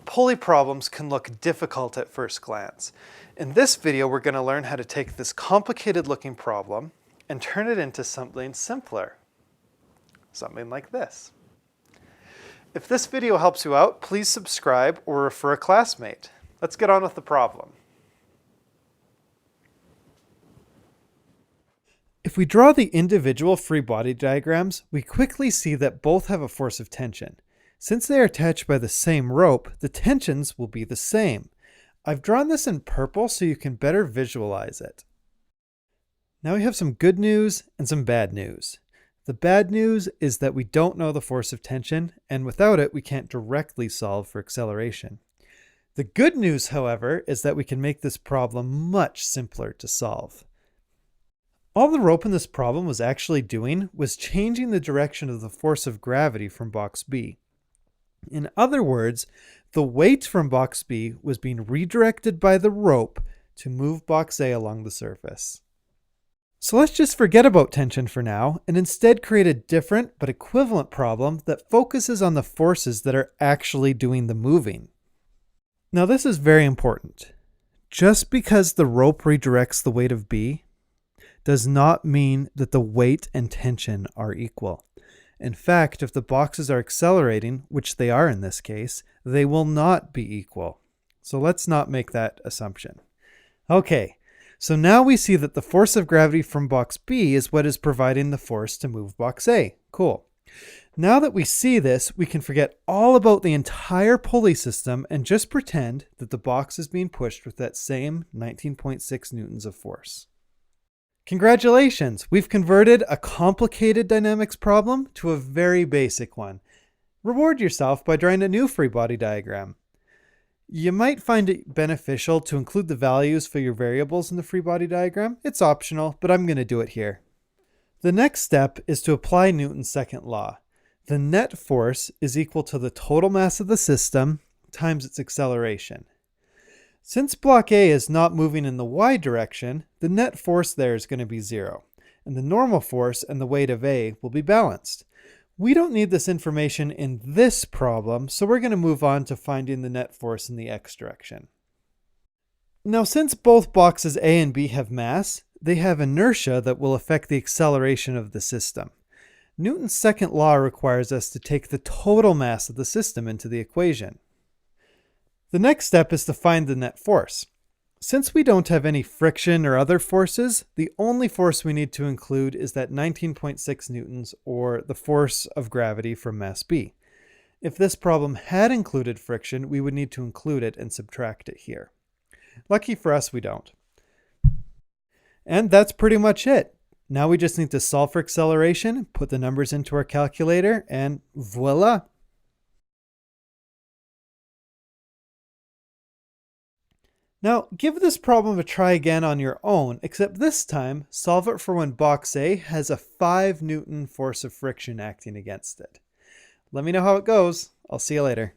Pulley problems can look difficult at first glance. In this video, we're going to learn how to take this complicated looking problem and turn it into something simpler. Something like this. If this video helps you out, please subscribe or refer a classmate. Let's get on with the problem. If we draw the individual free body diagrams, we quickly see that both have a force of tension. Since they are attached by the same rope, the tensions will be the same. I've drawn this in purple so you can better visualize it. Now we have some good news and some bad news. The bad news is that we don't know the force of tension, and without it, we can't directly solve for acceleration. The good news, however, is that we can make this problem much simpler to solve. All the rope in this problem was actually doing was changing the direction of the force of gravity from box B. In other words, the weight from box B was being redirected by the rope to move box A along the surface. So let's just forget about tension for now and instead create a different but equivalent problem that focuses on the forces that are actually doing the moving. Now this is very important. Just because the rope redirects the weight of B does not mean that the weight and tension are equal. In fact, if the boxes are accelerating, which they are in this case, they will not be equal. So let's not make that assumption. Okay, so now we see that the force of gravity from box B is what is providing the force to move box A. Cool. Now that we see this, we can forget all about the entire pulley system and just pretend that the box is being pushed with that same 19.6 newtons of force. Congratulations! We've converted a complicated dynamics problem to a very basic one. Reward yourself by drawing a new free body diagram. You might find it beneficial to include the values for your variables in the free body diagram. It's optional, but I'm going to do it here. The next step is to apply Newton's second law. The net force is equal to the total mass of the system times its acceleration. Since block A is not moving in the y direction, the net force there is going to be 0, and the normal force and the weight of A will be balanced. We don't need this information in this problem, so we're going to move on to finding the net force in the x direction. Now, since both boxes A and B have mass, they have inertia that will affect the acceleration of the system. Newton's second law requires us to take the total mass of the system into the equation. The next step is to find the net force. Since we don't have any friction or other forces, the only force we need to include is that 19.6 newtons, or the force of gravity from mass B. If this problem had included friction, we would need to include it and subtract it here. Lucky for us, we don't. And that's pretty much it. Now we just need to solve for acceleration, put the numbers into our calculator, and voila! Now, give this problem a try again on your own, except this time, solve it for when box A has a 5 Newton force of friction acting against it. Let me know how it goes. I'll see you later.